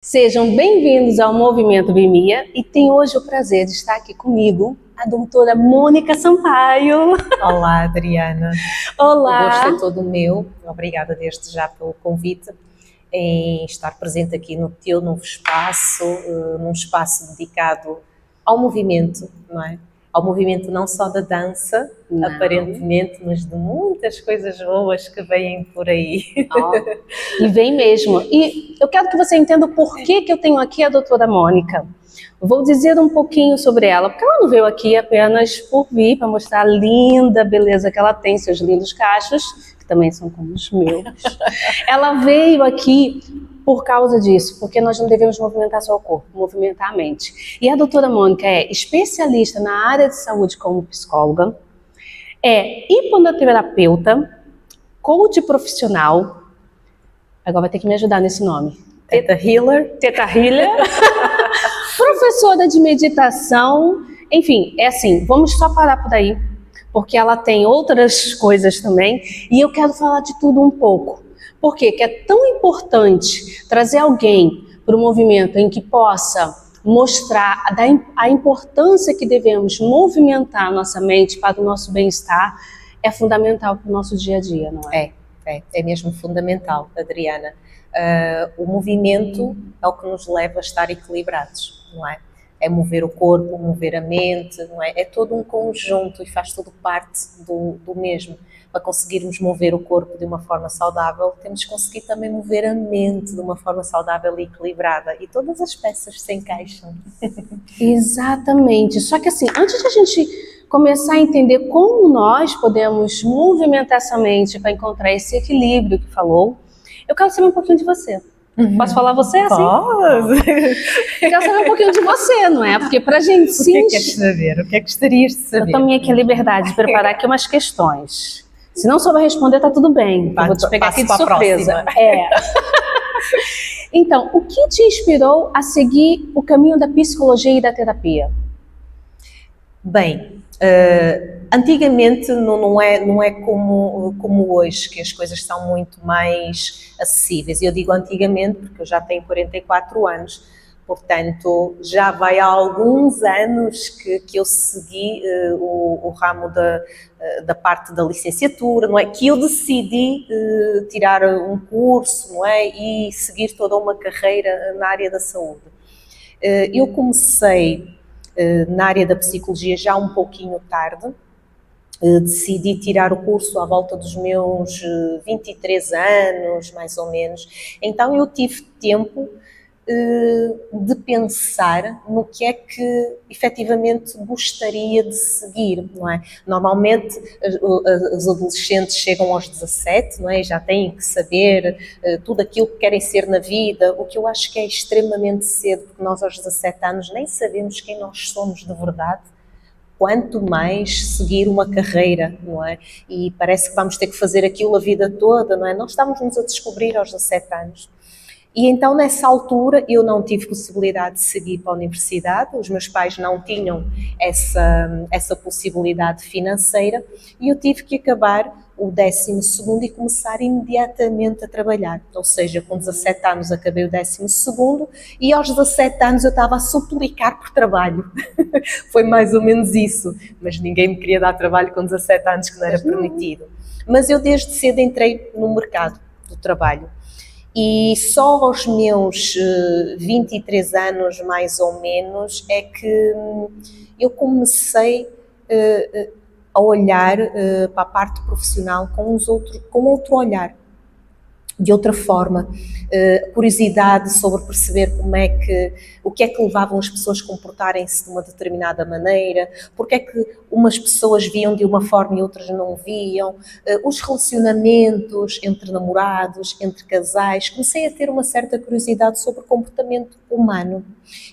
Sejam bem-vindos ao Movimento Bimia e tenho hoje o prazer de estar aqui comigo a doutora Mônica Sampaio. Olá, Adriana. Olá. O gosto é todo meu. Obrigada desde já pelo convite em estar presente aqui no teu novo espaço, num espaço dedicado ao movimento, não é? Ao movimento não só da dança, aparentemente, mas de muitas coisas boas que vêm por aí. E vem mesmo. E eu quero que você entenda o porquê que eu tenho aqui a doutora Mônica. Vou dizer um pouquinho sobre ela, porque ela não veio aqui apenas por vir, para mostrar a linda beleza que ela tem, seus lindos cachos, que também são como os meus. Ela veio aqui por causa disso, porque nós não devemos movimentar só o corpo, movimentar a mente. E a doutora Mônica é especialista na área de saúde como psicóloga, é hipnoterapeuta, coach profissional, agora vai ter que me ajudar nesse nome. Theta Healer. Theta Healer. Professora de meditação, enfim, é assim, vamos só parar por aí, porque ela tem outras coisas também, e eu quero falar de tudo um pouco. Por quê? Que é tão importante trazer alguém para o movimento em que possa mostrar a importância que devemos movimentar a nossa mente para o nosso bem-estar, é fundamental para o nosso dia a dia, não é? É mesmo fundamental, Adriana. O movimento é o que nos leva a estar equilibrados, não é? É mover o corpo, mover a mente, não é? É todo um conjunto e faz tudo parte do mesmo. Para conseguirmos mover o corpo de uma forma saudável, temos que conseguir também mover a mente de uma forma saudável e equilibrada. E todas as peças se encaixam. Exatamente. Só que assim, antes de a gente começar a entender como nós podemos movimentar essa mente para encontrar esse equilíbrio que falou, eu quero saber um pouquinho de você. Posso falar você assim? Pode! Eu quero saber um pouquinho de você, não é? Porque pra gente O que é que queres saber? O que é que gostarias de saber? Eu tomei aqui a liberdade de preparar aqui umas questões. Se não souber responder, tá tudo bem. Eu vou te pegar aqui de surpresa. Então, o que te inspirou a seguir o caminho da psicologia e da terapia? Bem, antigamente não é como hoje, que as coisas são muito mais acessíveis. Eu digo antigamente porque eu já tenho 44 anos, portanto já vai há alguns anos que eu segui o ramo da parte da licenciatura, não é? Que eu decidi tirar um curso, não é? E seguir toda uma carreira na área da saúde. Eu comecei na área da psicologia já um pouquinho tarde, decidi tirar o curso à volta dos meus 23 anos, mais ou menos, então eu tive tempo de pensar no que é que efetivamente gostaria de seguir, não é? Normalmente os adolescentes chegam aos 17, não é? Já têm que saber tudo aquilo que querem ser na vida, o que eu acho que é extremamente cedo, porque nós aos 17 anos nem sabemos quem nós somos de verdade, quanto mais seguir uma carreira, não é? E parece que vamos ter que fazer aquilo a vida toda, não é? Nós estamos-nos a descobrir aos 17 anos. E então, nessa altura, eu não tive possibilidade de seguir para a universidade, os meus pais não tinham essa possibilidade financeira e eu tive que acabar o 12º e começar imediatamente a trabalhar. Ou seja, com 17 anos acabei o 12º e aos 17 anos eu estava a suplicar por trabalho. Foi mais ou menos isso, mas ninguém me queria dar trabalho com 17 anos, que não era permitido. Mas eu desde cedo entrei no mercado do trabalho. E só aos meus 23 anos, mais ou menos, é que eu comecei a olhar para a parte profissional com outro olhar, de outra forma, curiosidade sobre perceber o que é que levavam as pessoas a comportarem-se de uma determinada maneira, porque é que umas pessoas viam de uma forma e outras não viam, os relacionamentos entre namorados, entre casais, comecei a ter uma certa curiosidade sobre o comportamento humano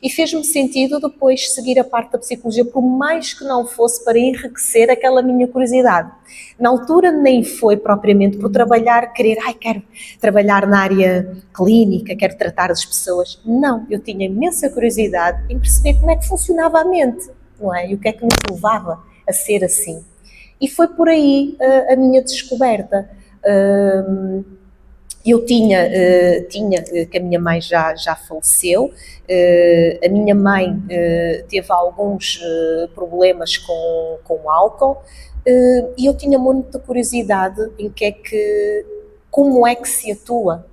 e fez-me sentido depois seguir a parte da psicologia, por mais que não fosse para enriquecer aquela minha curiosidade. Na altura nem foi propriamente por trabalhar, quero trabalhar na área clínica, quero tratar as pessoas. Não, eu tinha imensa curiosidade em perceber como é que funcionava a mente, não é? E o que é que nos levava a ser assim. E foi por aí a minha descoberta. Eu tinha, que a minha mãe já faleceu, a minha mãe teve alguns problemas com o álcool, e eu tinha muita curiosidade em como é que se atua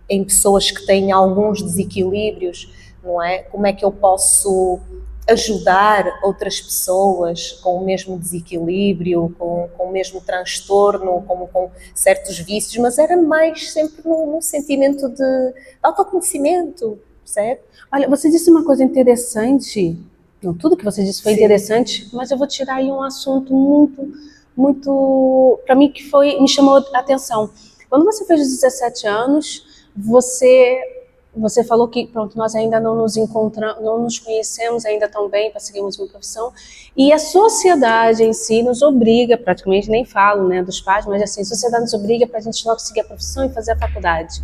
em pessoas que têm alguns desequilíbrios, não é? Como é que eu posso ajudar outras pessoas com o mesmo desequilíbrio, com o mesmo transtorno, com certos vícios, mas era mais sempre num sentimento de autoconhecimento, percebe? Olha, você disse uma coisa interessante, não, tudo que você disse foi interessante, mas eu vou tirar aí um assunto muito, para mim que me chamou a atenção. Quando você fez 17 anos, você falou que, pronto, nós ainda não nos encontramos, não nos conhecemos ainda tão bem para seguirmos uma profissão, e a sociedade em si nos obriga, praticamente nem falo, né, dos pais, mas assim, a sociedade nos obriga para a gente logo seguir a profissão e fazer a faculdade.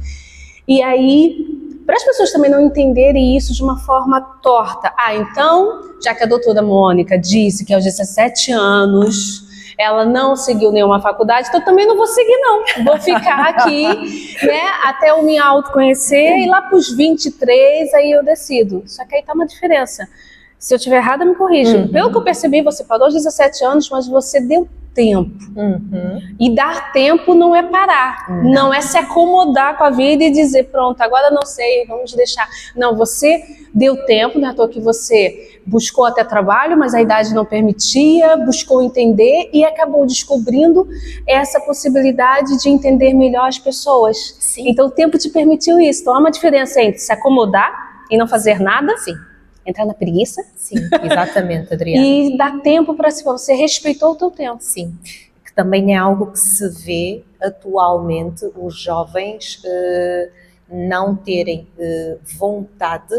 E aí, para as pessoas também não entenderem isso de uma forma torta, então, já que a doutora Mônica disse que aos 17 anos ela não seguiu nenhuma faculdade, então eu também não vou seguir não, vou ficar aqui, né, até eu me autoconhecer e lá para os 23 aí eu decido. Só que aí tá uma diferença. Se eu estiver errada, me corrija. Pelo que eu percebi, você parou aos 17 anos, mas você deu tempo. E dar tempo não é parar, não é se acomodar com a vida e dizer, pronto, agora não sei, vamos deixar. Não, você deu tempo, não é à toa que você buscou até trabalho, mas a idade não permitia, buscou entender e acabou descobrindo essa possibilidade de entender melhor as pessoas. Sim. Então o tempo te permitiu isso. Então há uma diferença entre se acomodar e não fazer nada. Sim. Entrar na preguiça. Sim, exatamente, Adriana. E dar tempo para si, você respeitou o teu tempo. Sim, que também é algo que se vê atualmente, os jovens não terem vontade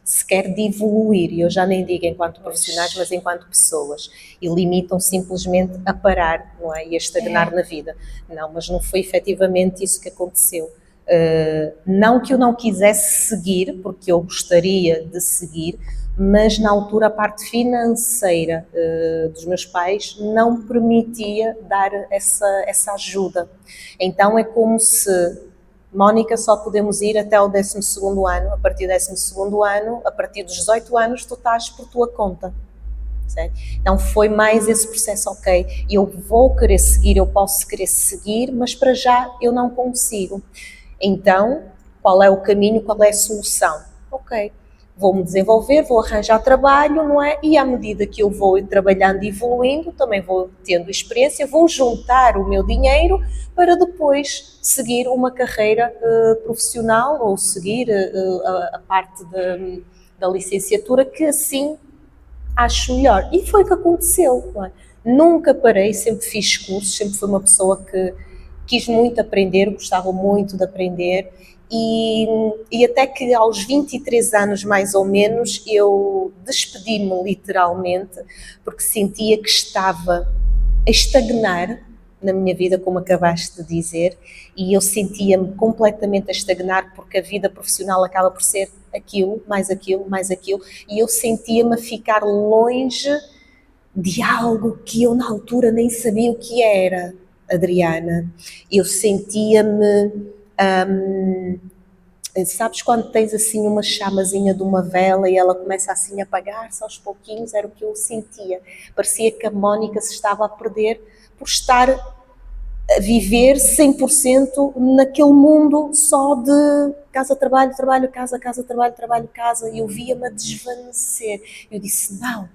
sequer de evoluir, e eu já nem digo enquanto profissionais, mas enquanto pessoas, e limitam simplesmente a parar, não é? E a estagnar na vida. Não, mas não foi efetivamente isso que aconteceu. Não que eu não quisesse seguir, porque eu gostaria de seguir, mas na altura a parte financeira dos meus pais não permitia dar essa ajuda. Então é como se, Mónica, só podemos ir até o 12º ano, a partir do 12º ano, a partir dos 18 anos tu estás por tua conta. Certo? Então foi mais esse processo, ok, eu vou querer seguir, eu posso querer seguir, mas para já eu não consigo. Então, qual é o caminho, qual é a solução? Ok, vou-me desenvolver, vou arranjar trabalho, não é? E à medida que eu vou trabalhando e evoluindo, também vou tendo experiência, vou juntar o meu dinheiro para depois seguir uma carreira profissional ou seguir a parte da licenciatura que assim acho melhor. E foi o que aconteceu, não é? Nunca parei, sempre fiz cursos, sempre fui uma pessoa que quis muito aprender, gostava muito de aprender e até que aos 23 anos mais ou menos eu despedi-me literalmente porque sentia que estava a estagnar na minha vida, como acabaste de dizer, e eu sentia-me completamente a estagnar porque a vida profissional acaba por ser aquilo, mais aquilo, mais aquilo, e eu sentia-me a ficar longe de algo que eu na altura nem sabia o que era. Adriana, eu sentia-me, sabes quando tens assim uma chamazinha de uma vela e ela começa assim a apagar-se aos pouquinhos, era o que eu sentia, parecia que a Mónica se estava a perder por estar a viver 100% naquele mundo só de casa, trabalho, trabalho, casa, casa, trabalho, trabalho, casa, e eu via-me a desvanecer, eu disse, não,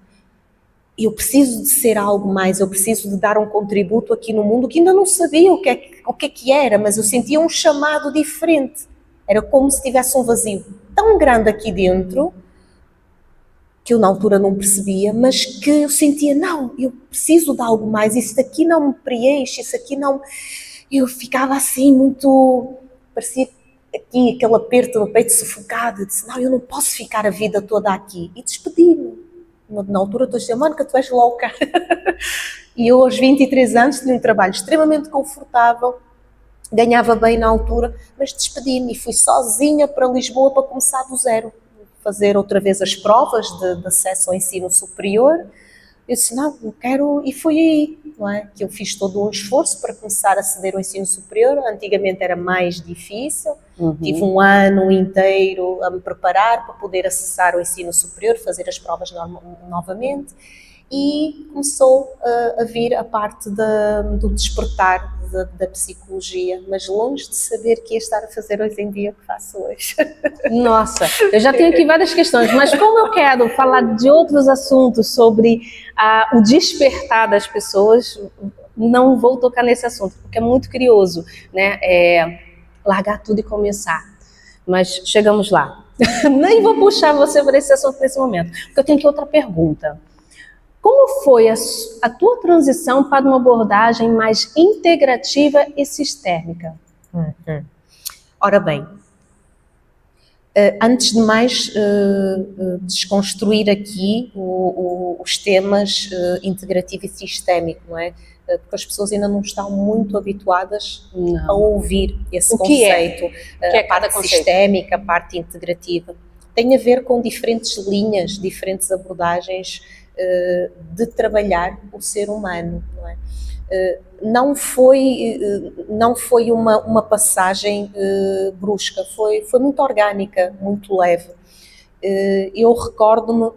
eu preciso de ser algo mais, eu preciso de dar um contributo aqui no mundo que ainda não sabia o que é que era, mas eu sentia um chamado diferente. Era como se tivesse um vazio tão grande aqui dentro, que eu na altura não percebia, mas que eu sentia, não, eu preciso de algo mais, isso daqui não me preenche, isso aqui não... Eu ficava assim muito... Parecia aqui aquele aperto no peito sufocado, eu disse, não, eu não posso ficar a vida toda aqui. E despedi-me. Na altura estou a dizer, Mónica, tu és louca. E eu aos 23 anos tinha um trabalho extremamente confortável, ganhava bem na altura, mas despedi-me e fui sozinha para Lisboa para começar do zero, fazer outra vez as provas de acesso ao ensino superior. Eu disse, não, eu quero, e fui aí. não é? Que eu fiz todo um esforço para começar a aceder ao ensino superior. Antigamente era mais difícil, tive um ano inteiro a me preparar para poder acessar o ensino superior, fazer as provas novamente, e começou a vir a parte do despertar da psicologia, mas longe de saber que ia estar a fazer hoje em dia o que faço hoje. Nossa, eu já tenho aqui várias questões, mas como eu quero falar de outros assuntos sobre o despertar das pessoas, não vou tocar nesse assunto, porque é muito curioso, né? Largar tudo e começar. Mas chegamos lá. Nem vou puxar você para esse assunto nesse momento, porque eu tenho aqui outra pergunta. Como foi a tua transição para uma abordagem mais integrativa e sistêmica? Ora bem, antes de mais, desconstruir aqui os temas integrativo e sistémico, não é? Porque as pessoas ainda não estão muito habituadas a ouvir esse conceito. A parte sistémica, a parte integrativa. Tem a ver com diferentes linhas, diferentes abordagens de trabalhar o ser humano, não é? Não foi uma passagem brusca, foi muito orgânica, muito leve. Eu recordo-me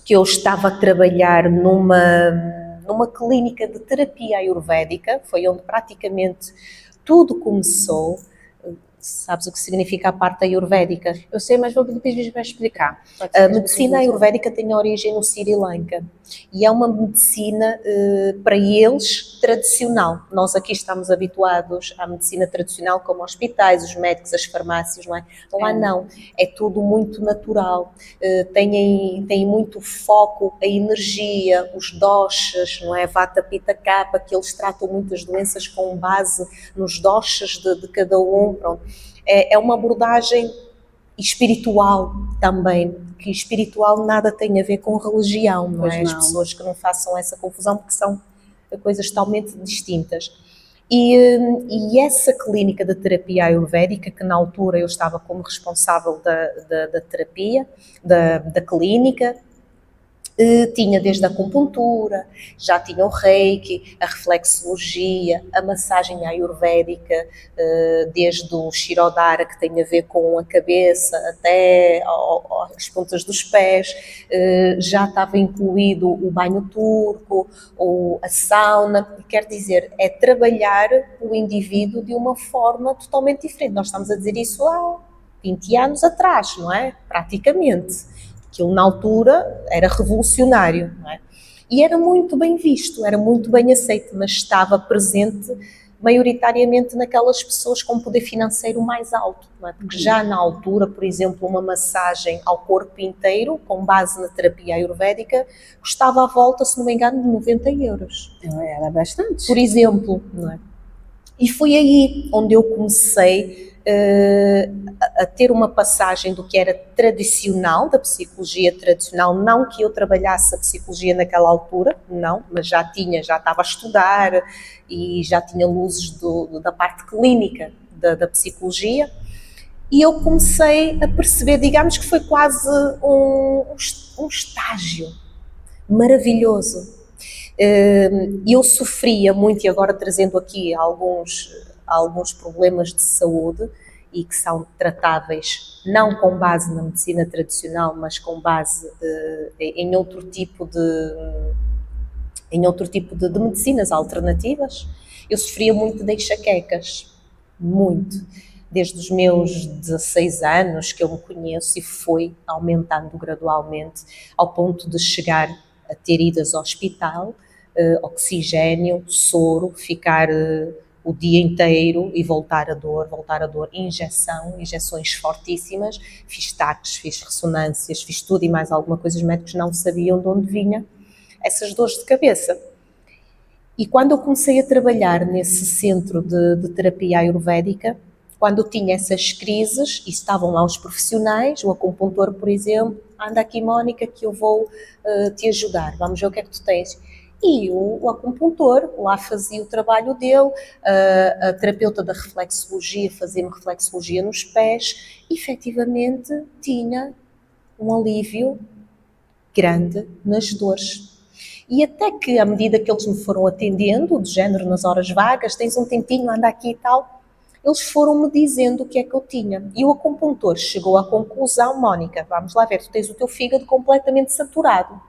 que eu estava a trabalhar numa clínica de terapia ayurvédica, foi onde praticamente tudo começou. Sabes o que significa a parte ayurvédica? Eu sei, mas vou pedir para explicar. A medicina ayurvédica tem origem no Sri Lanka e é uma medicina, para eles, tradicional. Nós aqui estamos habituados à medicina tradicional, como hospitais, os médicos, as farmácias, não é? Lá não, é tudo muito natural. Tem muito foco, a energia, os doshas, não é? Vata, Pitta, Kapha, que eles tratam muitas doenças com base nos doshas de cada um, pronto. É uma abordagem espiritual também, que espiritual nada tem a ver com religião, não é? As pessoas que não façam essa confusão, porque são coisas totalmente distintas. E essa clínica de terapia ayurvédica, que na altura eu estava como responsável da terapia, da clínica, tinha desde a acupuntura, já tinha o reiki, a reflexologia, a massagem ayurvédica, desde o shirodhara, que tem a ver com a cabeça até as pontas dos pés, já estava incluído o banho turco, ou a sauna. Quer dizer, é trabalhar o indivíduo de uma forma totalmente diferente. Nós estamos a dizer isso há 20 anos atrás, não é? Praticamente. Aquilo na altura era revolucionário, não é? E era muito bem visto, era muito bem aceito, mas estava presente maioritariamente naquelas pessoas com poder financeiro mais alto, não é? Porque já na altura, por exemplo, uma massagem ao corpo inteiro, com base na terapia ayurvédica, custava à volta, se não me engano, de 90 euros. Era bastante. Por exemplo, não é? E foi aí onde eu comecei a ter uma passagem do que era tradicional, da psicologia tradicional, não que eu trabalhasse a psicologia naquela altura, não, mas já estava a estudar e já tinha luzes da parte clínica da psicologia, e eu comecei a perceber, digamos que foi quase um estágio maravilhoso. Eu sofria muito, e agora trazendo aqui alguns problemas de saúde, e que são tratáveis não com base na medicina tradicional, mas com base em outro tipo de medicinas alternativas. Eu sofria muito de enxaquecas, muito, desde os meus 16 anos que eu me conheço, e foi aumentando gradualmente ao ponto de chegar a ter idas ao hospital, oxigênio, soro, ficar o dia inteiro e voltar a dor, injeções fortíssimas, fiz taques, fiz ressonâncias, fiz tudo e mais alguma coisa. Os médicos não sabiam de onde vinha essas dores de cabeça. E quando eu comecei a trabalhar nesse centro de terapia ayurvédica, quando tinha essas crises, e estavam lá os profissionais, o acupuntor, por exemplo, anda aqui, Mónica, que eu vou te ajudar, vamos ver o que é que tu tens. E o acupuntor lá fazia o trabalho dele, a terapeuta da reflexologia fazia-me reflexologia nos pés, e efetivamente tinha um alívio grande nas dores. E até que, à medida que eles me foram atendendo, de género nas horas vagas, tens um tempinho, anda aqui e tal, eles foram-me dizendo o que é que eu tinha. E o acupuntor chegou à conclusão: Mónica, vamos lá ver, tu tens o teu fígado completamente saturado.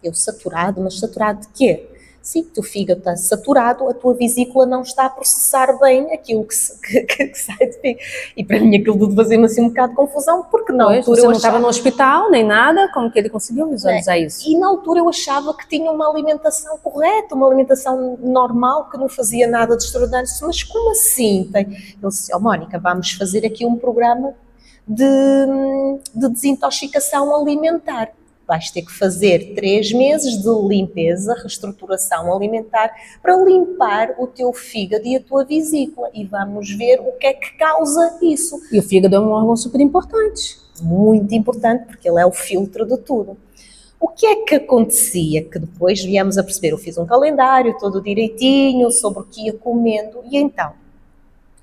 Eu, saturado? Mas saturado de quê? Sim, o teu fígado está saturado, a tua vesícula não está a processar bem aquilo que sai de ti. E para mim aquilo tudo fazia-me assim um bocado de confusão, porque na altura você eu não estava no hospital nem nada, como que ele conseguiu visualizar isso? E na altura eu achava que tinha uma alimentação correta, uma alimentação normal, que não fazia nada de extraordinário. Mas como assim? Ele disse: Mónica, vamos fazer aqui um programa de desintoxicação alimentar. Vais ter que fazer 3 meses de limpeza, reestruturação alimentar, para limpar o teu fígado e a tua vesícula. E vamos ver o que é que causa isso. E o fígado é um órgão super importante. Muito importante, porque ele é o filtro de tudo. O que é que acontecia? Que depois viemos a perceber, eu fiz um calendário todo direitinho sobre o que ia comendo, e então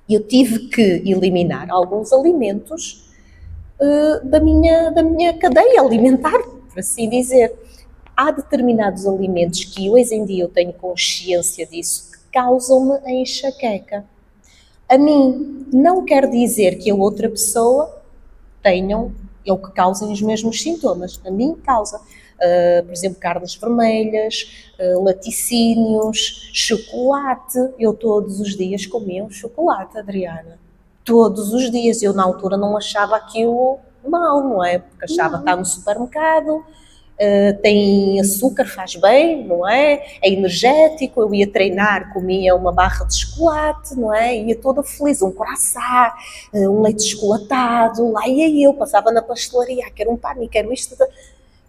eu tive que eliminar alguns alimentos da minha cadeia alimentar, por assim dizer. Há determinados alimentos que hoje em dia eu tenho consciência disso, que causam-me a enxaqueca. A mim não quer dizer que a outra pessoa tenham ou que causem os mesmos sintomas. A mim causa. Por exemplo, carnes vermelhas, laticínios, chocolate. Eu todos os dias comia um chocolate, Adriana. Todos os dias. Eu na altura não achava aquilo mal, não é? Porque achava que está no supermercado, tem açúcar, faz bem, não é? É energético. Eu ia treinar, comia uma barra de chocolate, não é? Ia toda feliz, um croissant, um leite chocolatado. Lá ia eu, passava na pastelaria, quero um pão, quero isto.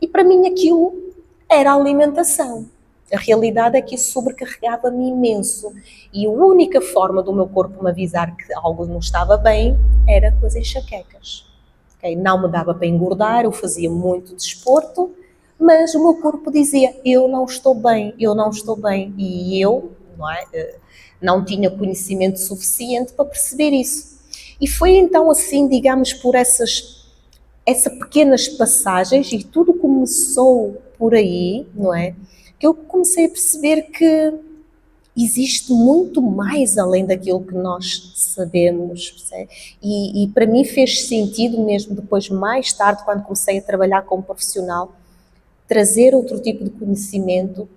E para mim aquilo era a alimentação. A realidade é que isso sobrecarregava-me imenso. E a única forma do meu corpo me avisar que algo não estava bem era com as enxaquecas. Okay? Não me dava para engordar, eu fazia muito desporto, mas o meu corpo dizia: eu não estou bem, eu não estou bem. E eu não tinha conhecimento suficiente para perceber isso. E foi então assim, digamos, por essas pequenas passagens, e tudo começou por aí, não é? Que eu comecei a perceber que existe muito mais além daquilo que nós sabemos, percebe? E para mim fez sentido mesmo depois, mais tarde, quando comecei a trabalhar como profissional, trazer outro tipo de conhecimento,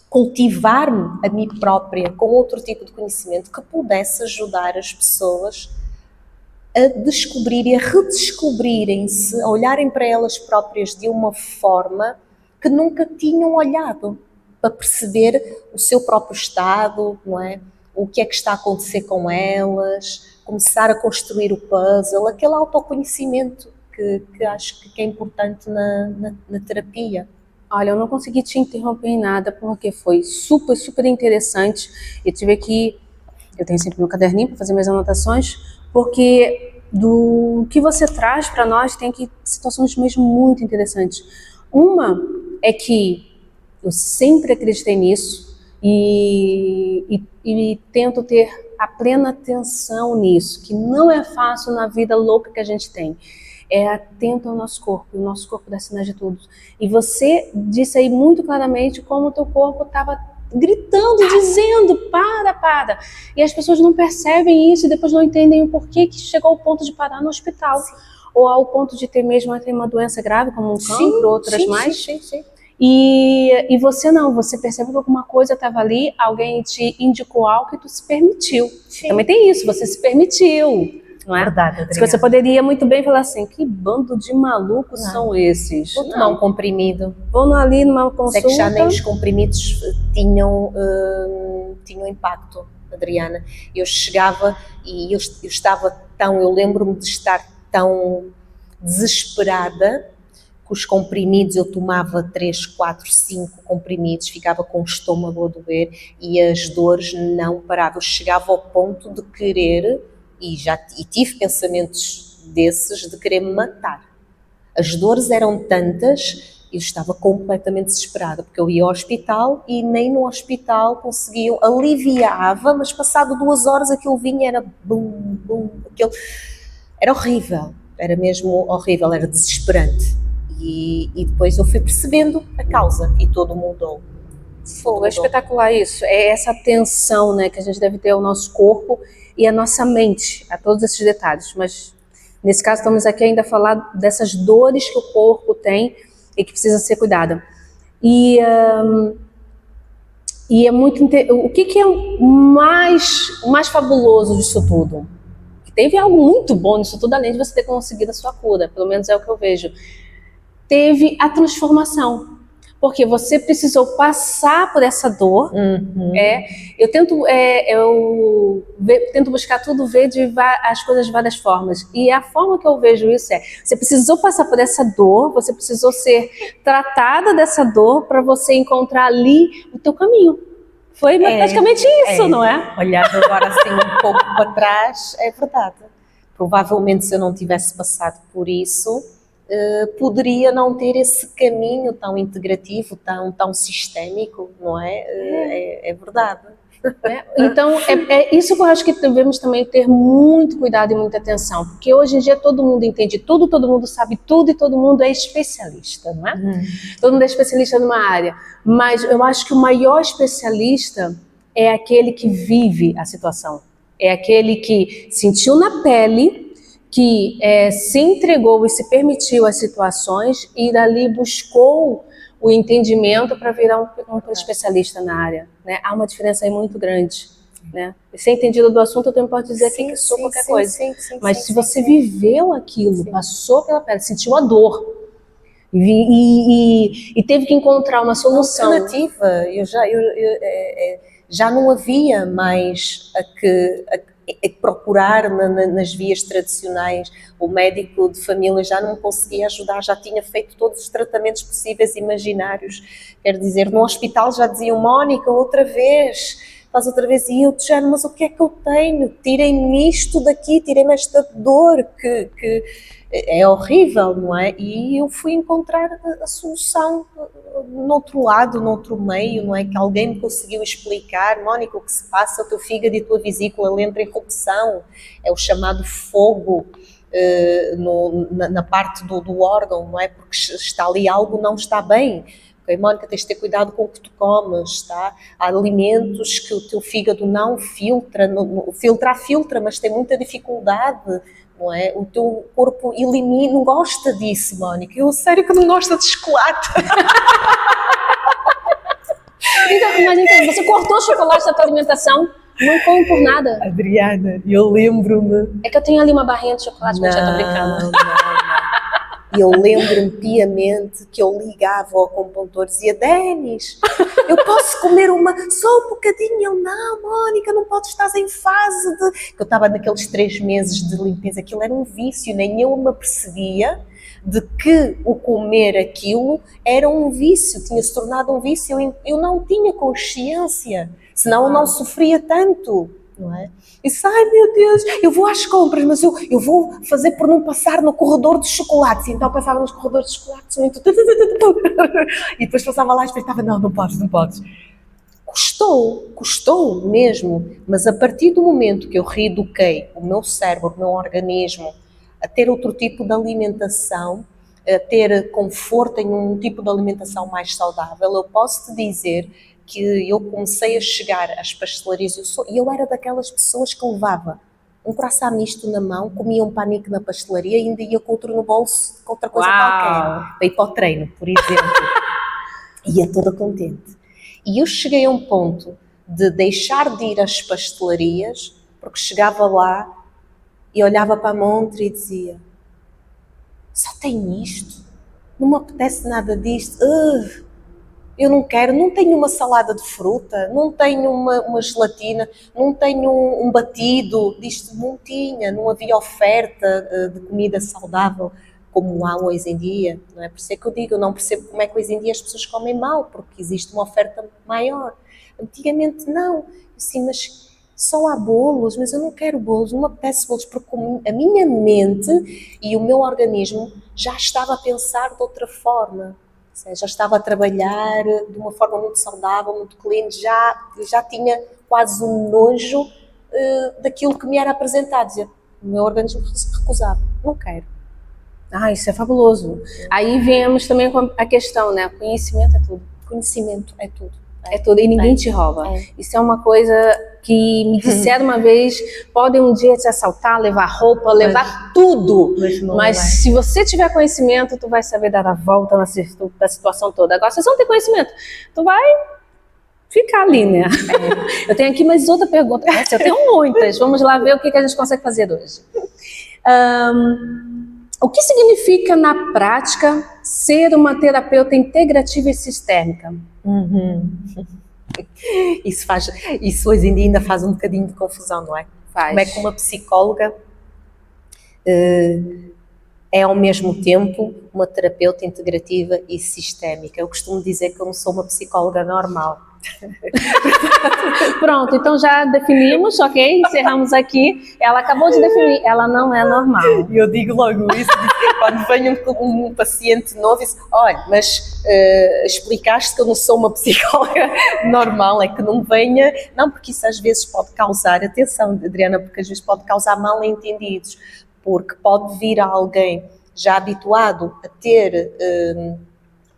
cultivar-me a mim própria com outro tipo de conhecimento que pudesse ajudar as pessoas a descobrir e a redescobrirem-se, a olharem para elas próprias de uma forma que nunca tinham olhado, para perceber o seu próprio estado, não é? O que é que está a acontecer com elas, começar a construir o puzzle, aquele autoconhecimento que acho que é importante na terapia. Olha, eu não consegui te interromper em nada, porque foi super, super interessante. Eu tenho sempre meu caderninho para fazer minhas anotações, porque do que você traz para nós tem aqui situações mesmo muito interessantes. Uma é que eu sempre acreditei nisso e tento ter a plena atenção nisso, que não é fácil na vida louca que a gente tem. É atento ao nosso corpo, o nosso corpo dá sinais de tudo. E você disse aí muito claramente como o teu corpo estava gritando, dizendo: para. E as pessoas não percebem isso e depois não entendem o porquê que chegou ao ponto de parar no hospital. Sim. Ou ao ponto de ter mesmo uma doença grave, como um cancro, outras mais. Sim. E você não, você percebeu que alguma coisa estava ali, alguém te indicou algo e tu se permitiu. Sim. Também tem isso, você se permitiu. Não é? Verdade, Adriana. Você poderia muito bem falar assim: que bando de malucos são esses? Vou tomar um comprimido. Vão ali numa consulta. Sei que já nem os comprimidos tinham impacto, Adriana. Eu chegava e eu estava eu lembro-me de estar tão desesperada que os comprimidos, eu tomava 3, 4, 5 comprimidos, ficava com o estômago a doer e as dores não paravam. Eu chegava ao ponto de querer... E tive pensamentos desses de querer me matar. As dores eram tantas, eu estava completamente desesperada, porque eu ia ao hospital e nem no hospital conseguiam, aliviava, mas passado 2 horas aquilo vinha, era bum, aquilo era horrível, era mesmo horrível, era desesperante. E depois eu fui percebendo a causa e tudo mudou. É espetacular isso, é essa atenção, né, que a gente deve ter ao nosso corpo e à nossa mente, a todos esses detalhes, mas nesse caso estamos aqui ainda a falar dessas dores que o corpo tem e que precisa ser cuidada. E é muito o que é o mais fabuloso disso tudo? Que teve algo muito bom nisso tudo, além de você ter conseguido a sua cura, pelo menos é o que eu vejo. Teve a transformação. Porque você precisou passar por essa dor. Eu tento buscar tudo, ver as coisas de várias formas. E a forma que eu vejo isso você precisou passar por essa dor, você precisou ser tratada dessa dor para você encontrar ali o teu caminho. Foi praticamente isso, não é? Olhando agora assim um pouco para trás, é verdade. Provavelmente se eu não tivesse passado por isso, poderia não ter esse caminho tão integrativo, tão sistémico, não é? É verdade. Então, é isso que eu acho que devemos também ter muito cuidado e muita atenção, porque hoje em dia todo mundo entende tudo, todo mundo sabe tudo e todo mundo é especialista, não é? Todo mundo é especialista numa área, mas eu acho que o maior especialista é aquele que vive a situação, é aquele que sentiu na pele, que se entregou e se permitiu às situações e dali buscou o entendimento para virar um especialista na área, né? Há uma diferença aí muito grande, né? Ser entendido do assunto, eu também posso dizer aqui que sou qualquer coisa, mas se você viveu aquilo, passou pela pele, sentiu a dor e teve que encontrar uma solução. Alternativa, já não havia mais a que procurar nas vias tradicionais. O médico de família já não conseguia ajudar, já tinha feito todos os tratamentos possíveis e imaginários. Quer dizer, no hospital já diziam: Mónica, outra vez, faz outra vez. E eu já, mas o que é que eu tenho? Tirem-me isto daqui, tirem-me esta dor que é horrível, não é? E eu fui encontrar a solução no outro lado, no outro meio, não é? Que alguém me conseguiu explicar: Mónica, o que se passa, o teu fígado e a tua vesícula entra em erupção, é o chamado fogo na parte do órgão, não é? Porque está ali algo não está bem. Ok, Mónica, tens de ter cuidado com o que tu comes, tá? Há alimentos que o teu fígado não filtra, filtra, mas tem muita dificuldade, não é? O teu corpo elimina, não gosta disso, Mónica. Eu, sério que não gosto de chocolate. Então, você cortou o chocolate da tua alimentação, não como por nada. Adriana, eu lembro-me... É que eu tenho ali uma barrinha de chocolate, mas já tô brincando. E eu lembro-me piamente que eu ligava ao acupuntor e dizia: Denis, eu posso comer só um bocadinho? Eu: não, Mónica, não podes, estás em fase de... Eu estava naqueles 3 meses de limpeza, aquilo era um vício, nem eu me apercebia de que o comer aquilo era um vício, tinha se tornado um vício, eu não tinha consciência, senão eu não sofria tanto, não é? E disse: ai meu Deus, eu vou às compras, mas eu vou fazer por não passar no corredor dos chocolates. E então passava nos corredores de chocolates muito... E depois passava lá e esperava: não podes. Custou mesmo, mas a partir do momento que eu reeduquei o meu cérebro, o meu organismo, a ter outro tipo de alimentação, a ter conforto em um tipo de alimentação mais saudável, eu posso te dizer que eu comecei a chegar às pastelarias e eu era daquelas pessoas que levava um croissant misto na mão, comia um panique na pastelaria e ainda ia com outro no bolso, com outra coisa qualquer, para ir para o treino, por exemplo. Ia toda contente. E eu cheguei a um ponto de deixar de ir às pastelarias, porque chegava lá e olhava para a montra e dizia: só tem isto? Não me apetece nada disto? Eu não quero, não tenho uma salada de fruta, não tenho uma gelatina, não tenho um batido disto, não tinha, não havia oferta de comida saudável como há hoje em dia, não é? Por isso é que eu digo, eu não percebo como é que hoje em dia as pessoas comem mal, porque existe uma oferta maior. Antigamente não, assim, mas só há bolos, mas eu não quero bolos, não me apetece bolos, porque a minha mente e o meu organismo já estava a pensar de outra forma. Já estava a trabalhar de uma forma muito saudável, muito clean, já tinha quase um nojo daquilo que me era apresentado. O meu organismo recusava: não quero. Ah, isso é fabuloso. Aí viemos também com a questão, né? Conhecimento é tudo. Conhecimento é tudo. É tudo, e ninguém te rouba. Isso é uma coisa que me disseram uma vez, podem um dia te assaltar, levar roupa, levar tudo. Mas se você tiver conhecimento, tu vai saber dar a volta na situação toda. Agora, se você não tem conhecimento, tu vai ficar ali, né? Eu tenho aqui mais outra pergunta. Essa eu tenho muitas. Vamos lá ver o que a gente consegue fazer hoje. O que significa, na prática, ser uma terapeuta integrativa e sistêmica? Isso hoje em dia ainda faz um bocadinho de confusão, não é? Faz. Como é que uma psicóloga é ao mesmo tempo uma terapeuta integrativa e sistémica? Eu costumo dizer que eu não sou uma psicóloga normal. Pronto, então já definimos, ok? Encerramos aqui. Ela acabou de definir, ela não é normal. E eu digo logo isso, quando vem um paciente novo e diz, olha, mas explicaste que eu não sou uma psicóloga normal, é que não venha, não, porque isso às vezes pode causar, atenção Adriana, porque às vezes pode causar mal-entendidos, porque pode vir alguém já habituado a ter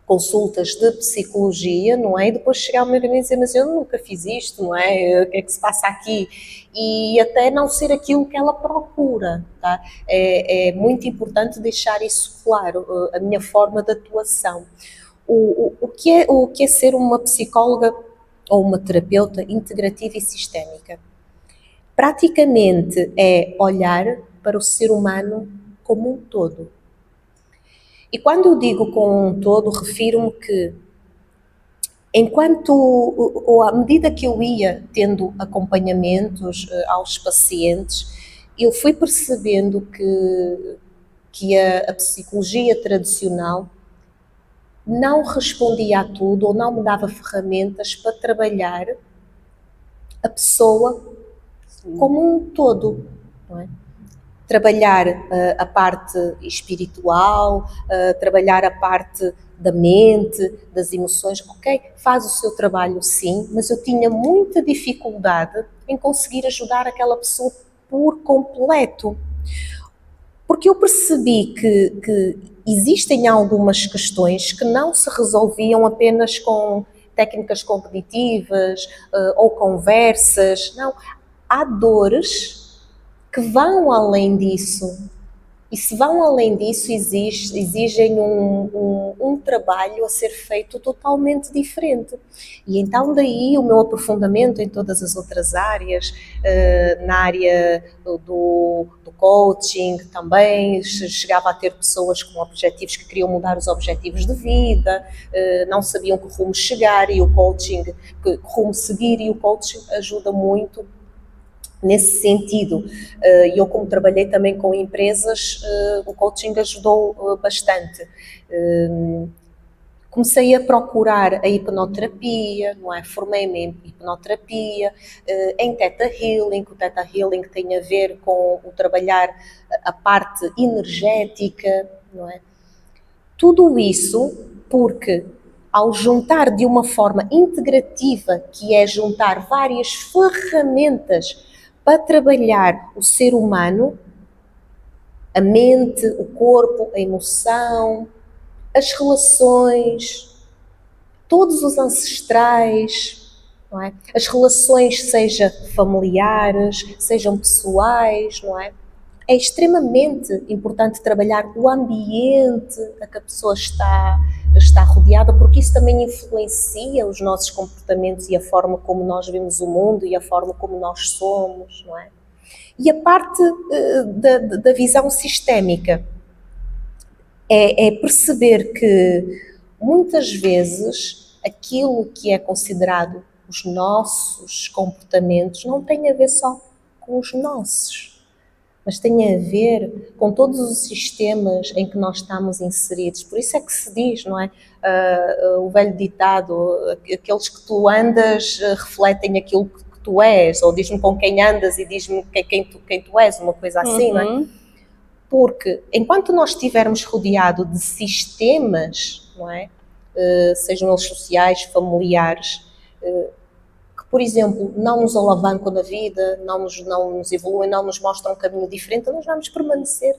consultas de psicologia, não é? E depois chegar ao meu e dizer, mas eu nunca fiz isto, não é? O que é que se passa aqui? E até não ser aquilo que ela procura, tá? É muito importante deixar isso claro, a minha forma de atuação. O que é ser uma psicóloga ou uma terapeuta integrativa e sistémica? Praticamente é olhar para o ser humano como um todo. E quando eu digo com um todo, refiro-me que, ou à medida que eu ia tendo acompanhamentos aos pacientes, eu fui percebendo que a psicologia tradicional não respondia a tudo ou não me dava ferramentas para trabalhar a pessoa como um todo, não é? Trabalhar a parte espiritual, trabalhar a parte da mente, das emoções, ok, faz o seu trabalho sim, mas eu tinha muita dificuldade em conseguir ajudar aquela pessoa por completo. Porque eu percebi que existem algumas questões que não se resolviam apenas com técnicas cognitivas ou conversas, não, há dores que vão além disso. E se vão além disso, exigem um trabalho a ser feito totalmente diferente. E então daí o meu aprofundamento em todas as outras áreas, na área do coaching também, chegava a ter pessoas com objetivos que queriam mudar os objetivos de vida, não sabiam que rumo chegar e o coaching, que rumo seguir, e o coaching ajuda muito nesse sentido. Eu, como trabalhei também com empresas, o coaching ajudou bastante. Comecei a procurar a hipnoterapia, não é? Formei-me em hipnoterapia, em Theta Healing, que o Theta Healing tem a ver com o trabalhar a parte energética, não é? Tudo isso porque, ao juntar de uma forma integrativa, que é juntar várias ferramentas para trabalhar o ser humano, a mente, o corpo, a emoção, as relações, todos os ancestrais, não é? As relações, seja familiares, sejam pessoais, não é? É extremamente importante trabalhar o ambiente a que a pessoa está rodeada, porque isso também influencia os nossos comportamentos e a forma como nós vemos o mundo e a forma como nós somos, não é? E a parte da visão sistémica é perceber que muitas vezes aquilo que é considerado os nossos comportamentos não tem a ver só com os nossos, mas tem a ver com todos os sistemas em que nós estamos inseridos. Por isso é que se diz, não é? O velho ditado, aqueles que tu andas refletem aquilo que tu és, ou diz-me com quem andas e diz-me quem tu és, uma coisa assim, não é? Porque enquanto nós estivermos rodeados de sistemas, não é? Sejam eles sociais, familiares, que, por exemplo, não nos alavancam na vida, não nos evoluem, não nos mostram um caminho diferente, nós vamos permanecer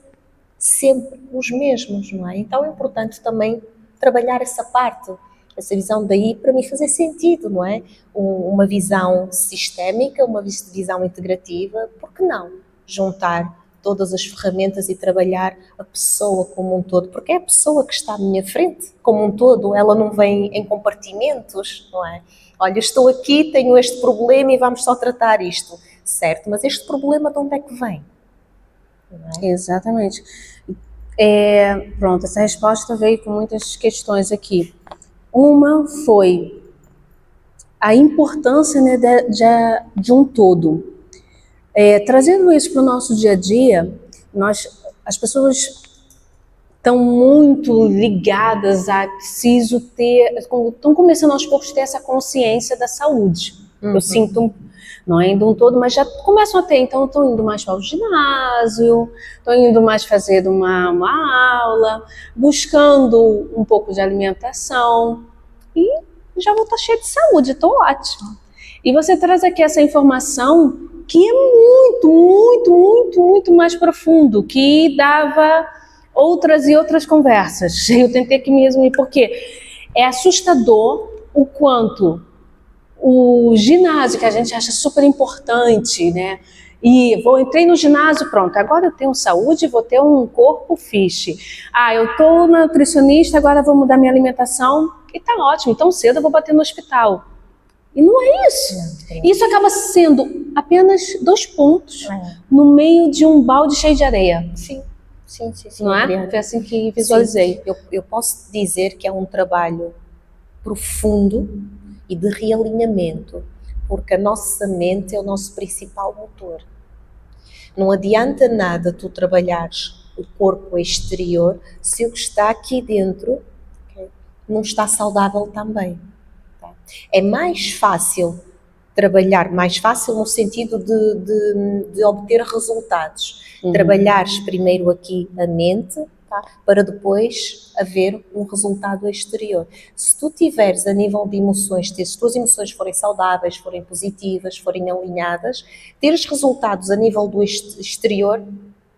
sempre os mesmos, não é? Então é importante também trabalhar essa parte, essa visão daí para mim fazer sentido, não é? Uma visão sistémica, uma visão integrativa, por que não juntar todas as ferramentas e trabalhar a pessoa como um todo, porque é a pessoa que está à minha frente como um todo, ela não vem em compartimentos, não é? Olha, estou aqui, tenho este problema e vamos só tratar isto, certo? Mas este problema de onde é que vem? Não é? Exatamente. Pronto, essa resposta veio com muitas questões aqui. Uma foi a importância, né, de um todo. Trazendo isso para o nosso dia a dia, as pessoas estão muito ligadas a preciso ter, estão começando aos poucos a ter essa consciência da saúde. Eu sinto, não é ainda um todo, mas já começam a ter, então estão indo mais para o ginásio, estão indo mais fazer uma aula, buscando um pouco de alimentação e já vou estar cheia de saúde, estou ótima. E você traz aqui essa informação que é muito, muito, muito, muito mais profundo, que dava outras e outras conversas. Eu tentei aqui mesmo, porque é assustador o quanto o ginásio, que a gente acha super importante, né? E entrei no ginásio, pronto, agora eu tenho saúde, vou ter um corpo fixe. Eu estou nutricionista, agora vou mudar minha alimentação e tá ótimo, tão cedo eu vou bater no hospital. E não é isso. Isso acaba sendo apenas 2 pontos no meio de um balde cheio de areia. Sim. Não é? Foi assim que visualizei. Eu posso dizer que é um trabalho profundo e de realinhamento, porque a nossa mente é o nosso principal motor. Não adianta nada tu trabalhares o corpo exterior se o que está aqui dentro não está saudável também. É mais fácil trabalhar, mais fácil no sentido de obter resultados. Trabalhares primeiro aqui a mente, para depois haver um resultado exterior. Se tu tiveres a nível de emoções, se as tuas emoções forem saudáveis, forem positivas, forem alinhadas, teres resultados a nível do exterior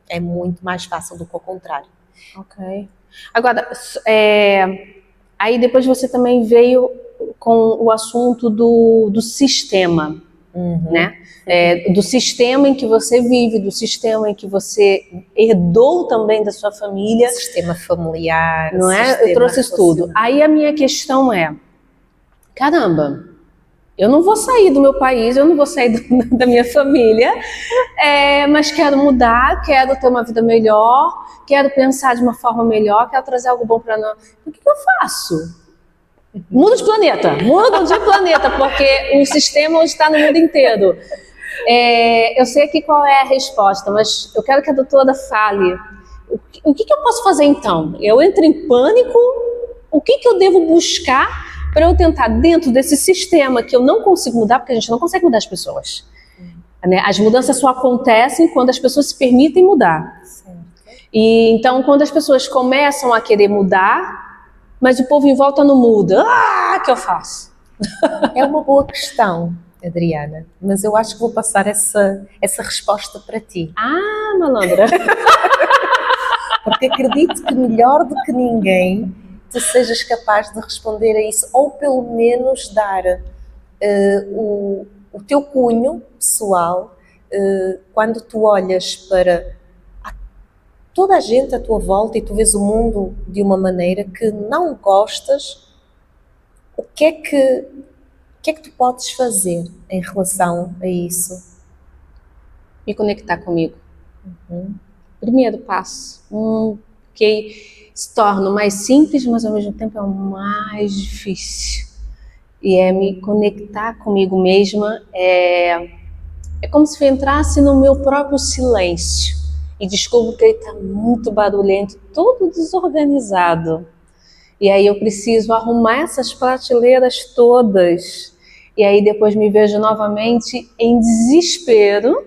é muito mais fácil do que ao contrário. Ok. Agora, aí depois você também veio com o assunto do sistema, né? Do sistema em que você vive, do sistema em que você herdou também da sua família. Sistema familiar, não é? Eu trouxe isso tudo. Aí a minha questão é, caramba, eu não vou sair do meu país, eu não vou sair da minha família, mas quero mudar, quero ter uma vida melhor, quero pensar de uma forma melhor, quero trazer algo bom para nós. O que eu faço? Muda de planeta, porque o sistema hoje está no mundo inteiro. Eu sei aqui qual é a resposta, mas eu quero que a doutora fale. O que eu posso fazer então? Eu entro em pânico? O que eu devo buscar para eu tentar, dentro desse sistema que eu não consigo mudar, porque a gente não consegue mudar as pessoas. Né? As mudanças só acontecem quando as pessoas se permitem mudar. E então, quando as pessoas começam a querer mudar, mas o povo em volta não muda. O que eu faço? É uma boa questão, Adriana, mas eu acho que vou passar essa resposta para ti. Malandra! Porque acredito que melhor do que ninguém tu sejas capaz de responder a isso, ou pelo menos dar o teu cunho pessoal quando tu olhas para toda a gente à tua volta e tu vês o mundo de uma maneira que não gostas. O que é que tu podes fazer em relação a isso? Me conectar comigo. Primeiro passo, que se torna o mais simples, mas ao mesmo tempo é o mais difícil. E é me conectar comigo mesma. É como se eu entrasse no meu próprio silêncio e descubro que ele está muito barulhento, todo desorganizado. E aí eu preciso arrumar essas prateleiras todas. E aí depois me vejo novamente em desespero,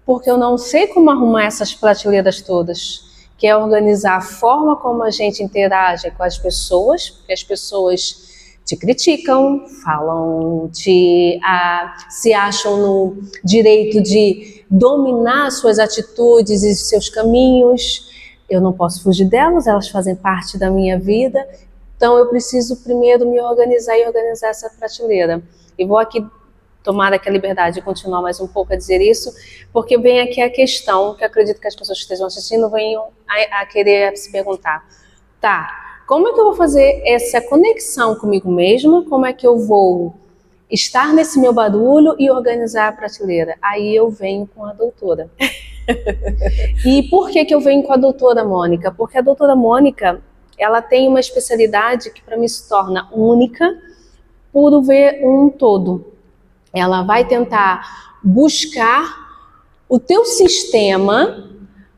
porque eu não sei como arrumar essas prateleiras todas, que é organizar a forma como a gente interage com as pessoas, porque as pessoas te criticam, falam, se acham no direito de dominar suas atitudes e seus caminhos, Eu não posso fugir delas, elas fazem parte da minha vida, então eu preciso primeiro me organizar e organizar essa prateleira. E vou aqui tomar aqui a liberdade de continuar mais um pouco a dizer isso, porque vem aqui a questão, que eu acredito que as pessoas que estejam assistindo venham a querer se perguntar. Tá, como é que eu vou fazer essa conexão comigo mesma? Como é que eu vou estar nesse meu barulho e organizar a prateleira? Aí eu venho com a doutora. E por que eu venho com a doutora Mônica? Porque a doutora Mônica, ela tem uma especialidade que para mim se torna única por ver um todo. Ela vai tentar buscar o teu sistema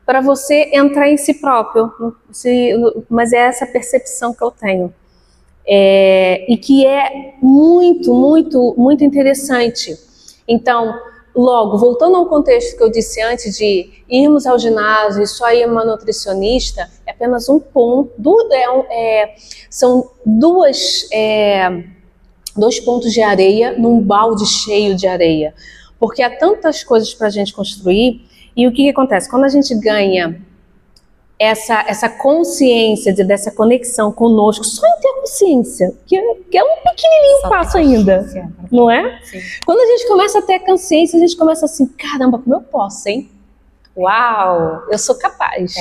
para você entrar em si próprio. Mas é essa percepção que eu tenho. E que é muito, muito, muito interessante. Então, logo, voltando ao contexto que eu disse antes de irmos ao ginásio e só ir uma nutricionista, é apenas um ponto, são dois pontos de areia num balde cheio de areia. Porque há tantas coisas para a gente construir, e o que acontece? Quando a gente ganha essa consciência dessa conexão conosco, só em ter consciência, que é um pequenininho passo ainda, não é? Sim. Quando a gente começa a ter consciência, a gente começa assim, caramba, como eu posso, hein? Uau, eu sou capaz.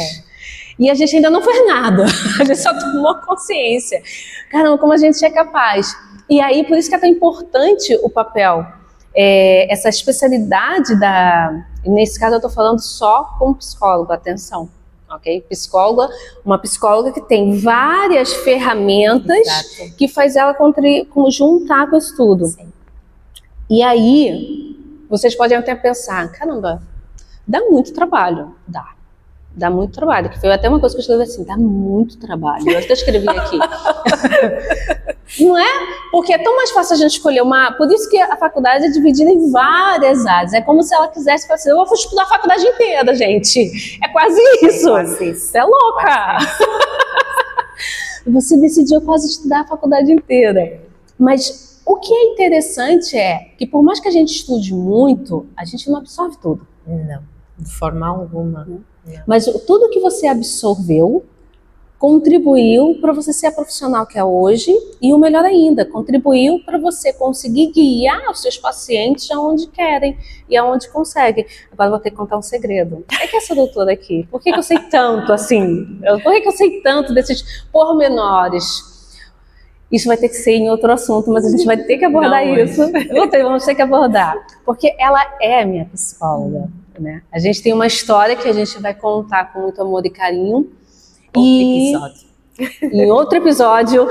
E a gente ainda não fez nada, a gente só tomou consciência. Caramba, como a gente é capaz. E aí, por isso que é tão importante o papel, essa especialidade nesse caso eu estou falando só como psicólogo, atenção. Ok? Uma psicóloga que tem várias ferramentas. Exato. Que faz ela juntar com isso tudo. Sim. E aí, vocês podem até pensar, caramba, dá muito trabalho. Dá muito trabalho, que foi até uma coisa que eu escrevi assim, dá muito trabalho. Eu até escrevi aqui. Não é? Porque é tão mais fácil a gente escolher uma... Por isso que a faculdade é dividida em várias áreas. É como se ela quisesse falar assim, eu vou estudar a faculdade inteira, gente. É quase isso. É quase isso. Você é louca. Você decidiu quase estudar a faculdade inteira. Mas o que é interessante é que por mais que a gente estude muito, a gente não absorve tudo. Não, de forma alguma. Não. Mas tudo que você absorveu contribuiu para você ser a profissional que é hoje e o melhor ainda, contribuiu para você conseguir guiar os seus pacientes aonde querem e aonde conseguem. Agora eu vou ter que contar um segredo. É que essa doutora aqui, por que eu sei tanto assim? Por que eu sei tanto desses pormenores? Isso vai ter que ser em outro assunto, mas a gente vai ter que abordar isso. Vamos ter que abordar. Porque ela é minha psicóloga. Né? A gente tem uma história que a gente vai contar com muito amor e carinho. Em outro episódio,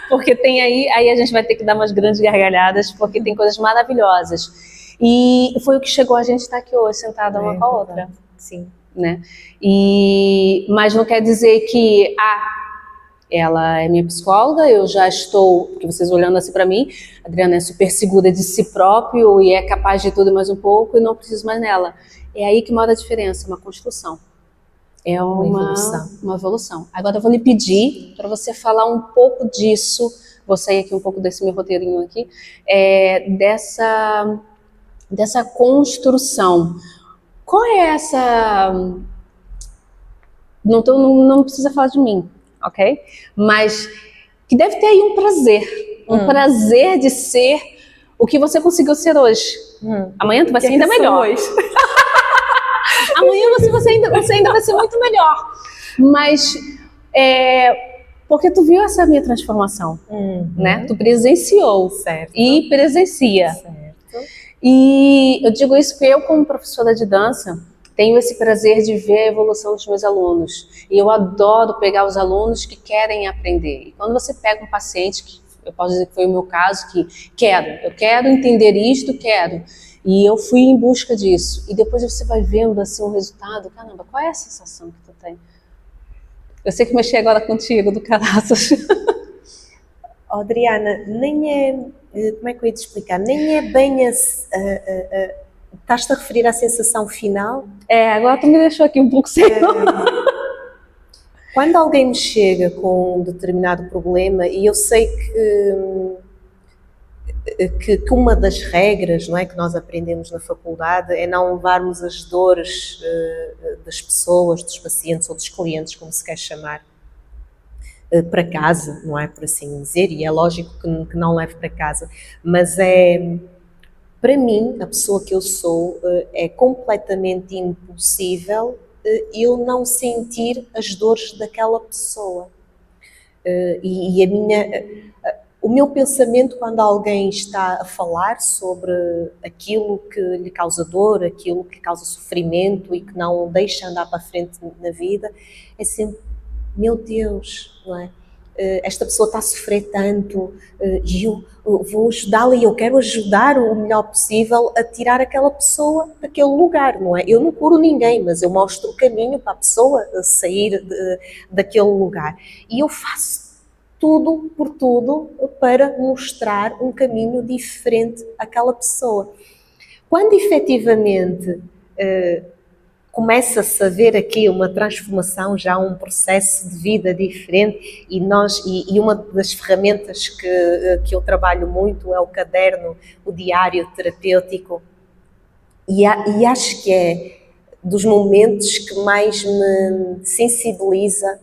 porque tem aí a gente vai ter que dar umas grandes gargalhadas, porque tem coisas maravilhosas. E foi o que chegou a gente estar aqui hoje, sentada uma com a outra. Sim. Né? Mas não quer dizer que ela é minha psicóloga, eu já estou, porque vocês olhando assim para mim, a Adriana é super segura de si próprio e é capaz de tudo e mais um pouco e não preciso mais nela. É aí que mora a diferença, uma construção. É uma evolução. Agora eu vou lhe pedir para você falar um pouco disso, vou sair aqui um pouco desse meu roteirinho aqui, dessa construção. Qual é essa... Não precisa falar de mim. Ok? Mas que deve ter aí um prazer de ser o que você conseguiu ser hoje. Amanhã tu vai ser ainda melhor. Amanhã você ainda vai ser muito melhor. Mas porque tu viu essa minha transformação, né? Tu presenciou. Certo. E presencia. Certo. E eu digo isso porque eu, como professora de dança, tenho esse prazer de ver a evolução dos meus alunos. E eu adoro pegar os alunos que querem aprender. E quando você pega um paciente, que eu posso dizer que foi o meu caso, que eu quero entender isto, E eu fui em busca disso. E depois você vai vendo assim um resultado. Caramba, qual é a sensação que tu tem? Eu sei que mexi agora contigo, do caraças. Adriana, nem é... Como é que eu ia te explicar? Nem é bem estás-te a referir à sensação final? Agora tu me deixou aqui um pouco sem. Quando alguém me chega com um determinado problema, e eu sei que que uma das regras, não é, que nós aprendemos na faculdade é não levarmos as dores das pessoas, dos pacientes ou dos clientes, como se quer chamar, para casa, não é, por assim dizer, e é lógico que não leve para casa, mas para mim, a pessoa que eu sou, é completamente impossível eu não sentir as dores daquela pessoa. E o meu pensamento quando alguém está a falar sobre aquilo que lhe causa dor, aquilo que lhe causa sofrimento e que não o deixa andar para a frente na vida, é sempre, meu Deus, não é? Esta pessoa está a sofrer tanto e eu vou ajudá-la e eu quero ajudar o melhor possível a tirar aquela pessoa daquele lugar, não é? Eu não curo ninguém, mas eu mostro o caminho para a pessoa sair daquele lugar. E eu faço tudo por tudo para mostrar um caminho diferente àquela pessoa. Quando efetivamente começa-se a ver aqui uma transformação, já um processo de vida diferente e uma das ferramentas que eu trabalho muito é o caderno, o diário terapêutico e acho que é dos momentos que mais me sensibiliza,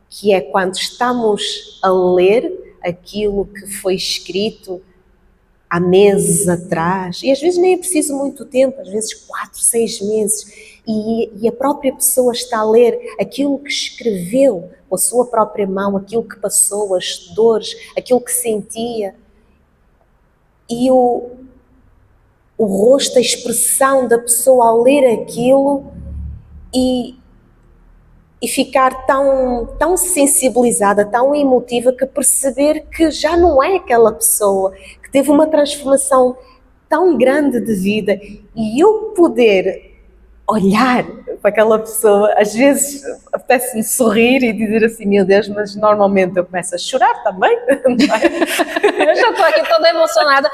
que é quando estamos a ler aquilo que foi escrito há meses atrás, e às vezes nem é preciso muito tempo, às vezes 4, 6 meses, e a própria pessoa está a ler aquilo que escreveu com a sua própria mão, aquilo que passou, as dores, aquilo que sentia, e o rosto, a expressão da pessoa ao ler aquilo e ficar tão sensibilizada, tão emotiva, que perceber que já não é aquela pessoa, que teve uma transformação tão grande de vida, e eu poder olhar para aquela pessoa, às vezes apetece-me sorrir e dizer assim, meu Deus, mas normalmente eu começo a chorar também. Eu já estou aqui toda emocionada,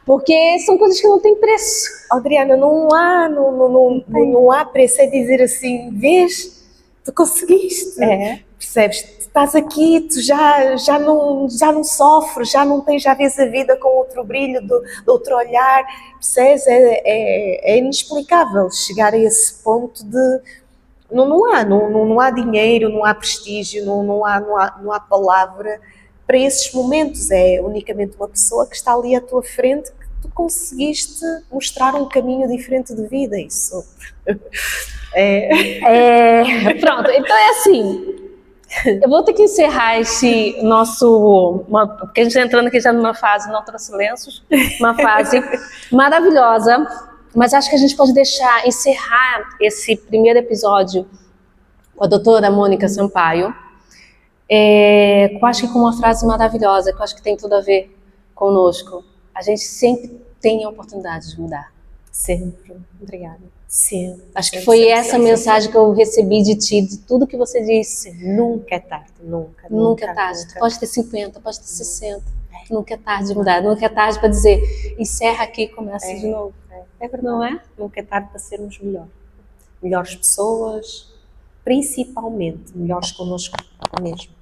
porque são coisas que não têm preço. Adriana, não há preço, é dizer assim, vês, tu conseguiste, percebes? Estás aqui, tu já não sofres, já não tens, já vês a vida com outro brilho, de outro olhar, percebes? É inexplicável chegar a esse ponto de não há dinheiro, não há prestígio, não há palavra para esses momentos, é unicamente uma pessoa que está ali à tua frente, que tu conseguiste mostrar um caminho diferente de vida, isso. Pronto, então é assim, eu vou ter que encerrar esse porque a gente está entrando aqui já numa fase, não trouxe lenços, uma fase maravilhosa, mas acho que a gente pode encerrar esse primeiro episódio com a doutora Mônica Sampaio, acho que com uma frase maravilhosa, que eu acho que tem tudo a ver conosco. A gente sempre tem a oportunidade de mudar. Sempre. Obrigada. Sim, acho que foi essa mensagem que eu recebi de ti, de tudo que você disse. Nunca é tarde, nunca é tarde. Tu pode ter 50, pode ter 60. Nunca é tarde de mudar, nunca é tarde para dizer, encerra aqui e começa de novo. É verdade, não é? Nunca é tarde para sermos melhores pessoas, principalmente melhores connosco mesmo.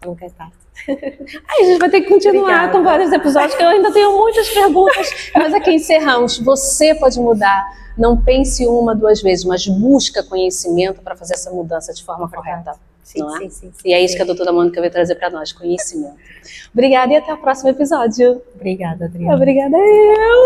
Nunca é tarde. A gente vai ter que continuar com vários episódios, que eu ainda tenho muitas perguntas, mas aqui encerramos. Você pode mudar, não pense 1, 2 vezes, mas busca conhecimento para fazer essa mudança de forma correta. Sim, não é? sim. E é isso que a doutora Mônica vai trazer para nós, conhecimento. Obrigada e até o próximo episódio. Obrigada, Adriana. Obrigada eu.